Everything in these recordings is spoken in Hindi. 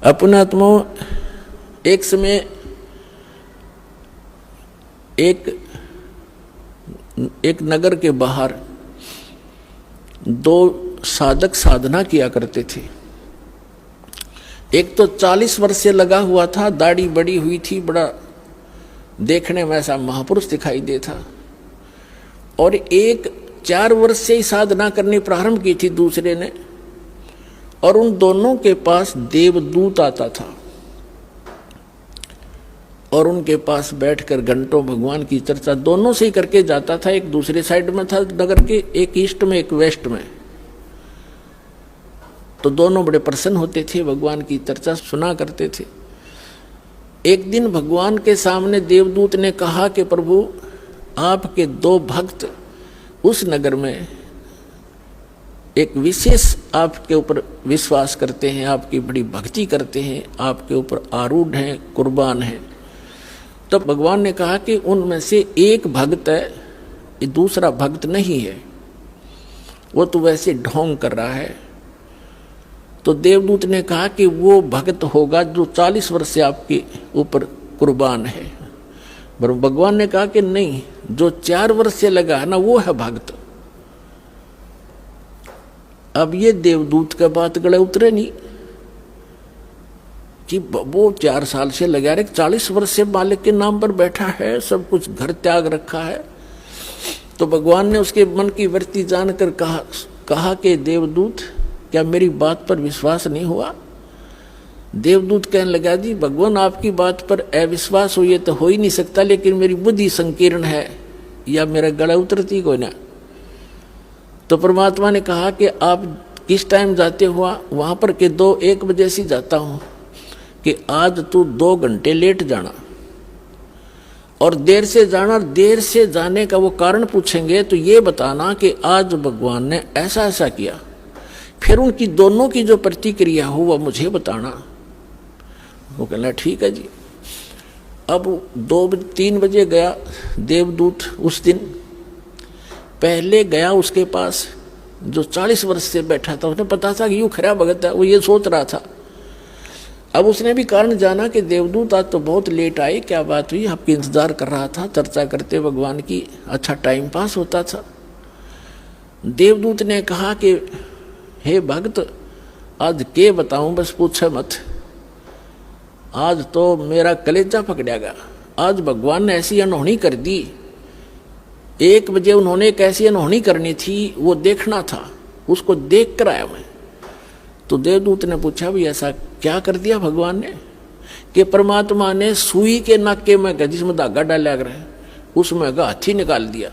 अपना आत्मा एक समय एक नगर के बाहर दो साधक साधना किया करते थे। एक तो 40 वर्ष से लगा हुआ था, दाढ़ी बड़ी हुई थी, बड़ा देखने में ऐसा महापुरुष दिखाई देता, और एक 4 वर्ष से ही साधना करनी प्रारंभ की थी दूसरे ने, और उन दोनों के पास देवदूत आता था और उनके पास बैठकर घंटों भगवान की चर्चा दोनों से ही करके जाता था। एक दूसरे साइड में था नगर के, एक ईस्ट में एक वेस्ट में, तो दोनों बड़े प्रसन्न होते थे, भगवान की चर्चा सुना करते थे। एक दिन भगवान के सामने देवदूत ने कहा कि प्रभु, आपके 2 भक्त उस नगर में एक विशेष आपके ऊपर विश्वास करते हैं, आपकी बड़ी भक्ति करते हैं, आपके ऊपर आरूढ़ हैं, कुर्बान हैं। तो भगवान ने कहा कि उनमें से एक भक्त है, ये दूसरा भक्त नहीं है, वो तो वैसे ढोंग कर रहा है। तो देवदूत ने कहा कि वो भक्त होगा जो 40 वर्ष से आपके ऊपर कुर्बान है। पर भगवान ने कहा कि नहीं, जो 4 वर्ष से लगा है ना, वो है भक्त। अब ये देवदूत का बात गले उतरे नहीं कि वो 4 साल से लगा रहे, 40 वर्ष से मालिक के नाम पर बैठा है, सब कुछ घर त्याग रखा है। तो भगवान ने उसके मन की वृत्ति जानकर कहा कि देवदूत, क्या मेरी बात पर विश्वास नहीं हुआ? देवदूत कहने लगा, जी भगवान, आपकी बात पर अविश्वास हुई तो हो ही नहीं सकता, लेकिन मेरी बुद्धि संकीर्ण है, या मेरा गला उतरती कोई ना। तो परमात्मा ने कहा कि आप किस टाइम जाते हुआ? वहां पर के 1 बजे से जाता हूं, कि आज तू 2 घंटे लेट जाना और देर से जाना। देर से जाने का वो कारण पूछेंगे तो ये बताना कि आज भगवान ने ऐसा ऐसा किया, फिर उनकी दोनों की जो प्रतिक्रिया हो वह मुझे बताना। वो कहना ठीक है जी। अब 2-3 बजे गया देवदूत। उस दिन पहले गया उसके पास जो 40 वर्ष से बैठा था, उसने पता था कि यूं खरा भगत है, वो ये सोच रहा था। अब उसने भी कारण जाना कि देवदूत आज तो बहुत लेट आए, क्या बात हुई? आपकी इंतजार कर रहा था, चर्चा करते भगवान की, अच्छा टाइम पास होता था। देवदूत ने कहा कि हे भक्त, आज के बताऊं, बस पूछे मत, आज तो मेरा कलेजा पकड़ेगा। आज भगवान ने ऐसी अनहोनी कर दी। 1 बजे उन्होंने एक ऐसी अनहोनी करनी थी, वो देखना था, उसको देख कर आया मैं। तो देवदूत ने पूछा, भी ऐसा क्या कर दिया भगवान ने? कि परमात्मा ने सुई के नाके में, जिसमें धागा डाला कर उसमें का हाथी निकाल दिया।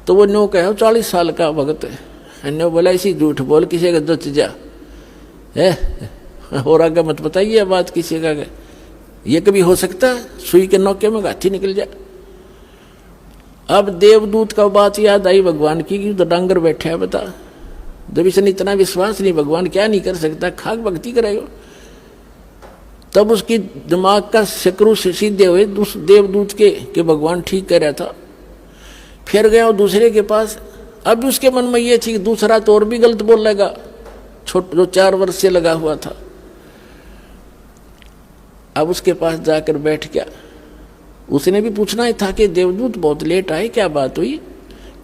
तो वो नो कहो 40 साल का भगत है, ने बोला इसी झूठ बोल, किसी का दच जा है, और आगे मत बताइए बात किसी का, ये कभी हो सकता है सुई के नौके में हाथी निकल जाए? अब देवदूत का बात याद आई भगवान की, कि तो डांगर बैठे है, बता, जब इसने इतना विश्वास नहीं, भगवान क्या नहीं कर सकता, खाक भक्ति करेगा। तब उसकी दिमाग का शकरू सीधे हुए उस देवदूत के कि भगवान ठीक कह रहा था। फिर गया दूसरे के पास। अब उसके मन में ये थी कि दूसरा तो और भी गलत बोल लेगा, जो 4 वर्ष से लगा हुआ था। अब उसके पास जाकर बैठ गया। उसने भी पूछना ही था कि देवदूत बहुत लेट आए, क्या बात हुई,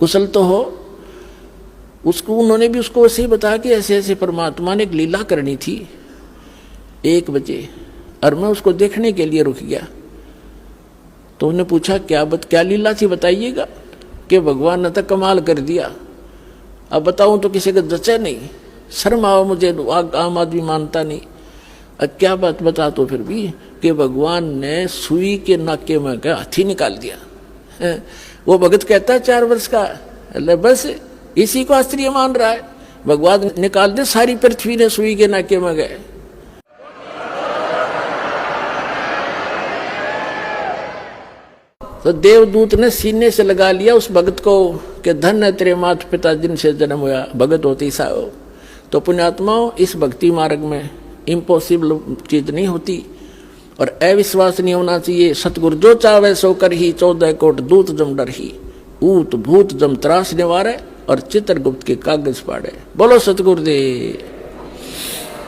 कुशल तो हो? उसको उन्होंने भी उसको ऐसे ही बताया कि ऐसे ऐसे परमात्मा ने एक लीला करनी थी 1 बजे, और मैं उसको देखने के लिए रुक गया। तो उन्होंने पूछा क्या लीला थी, बताइएगा। कि भगवान ने तो कमाल कर दिया, अब बताऊं तो किसी का जचा नहीं, शर्म आओ मुझे, आम आदमी मानता नहीं। अब क्या बात बता तो फिर भी, कि भगवान ने सुई के नाके में का हाथी निकाल दिया। वो भगत कहता है 4 वर्ष का, बस इसी को आश्चर्य मान रहा है, भगवान निकाल दे, सारी पृथ्वी ने सुई के नाके में गए। तो देवदूत ने सीने से लगा लिया उस भगत को कि धन है तेरे माता पिता जिनसे जन्म हुआ, भगत होती सा हो। तो पुण्यात्माओं, इस भक्ति मार्ग में इम्पॉसिबल चीज नहीं होती और अविश्वास नहीं होना चाहिए। सतगुरु जो चावे सो कर ही, 14 कोट दूत जम डर ही, ऊत भूत जम त्रास निवारे और चित्रगुप्त के कागज पाड़े। बोलो सतगुरुदेव।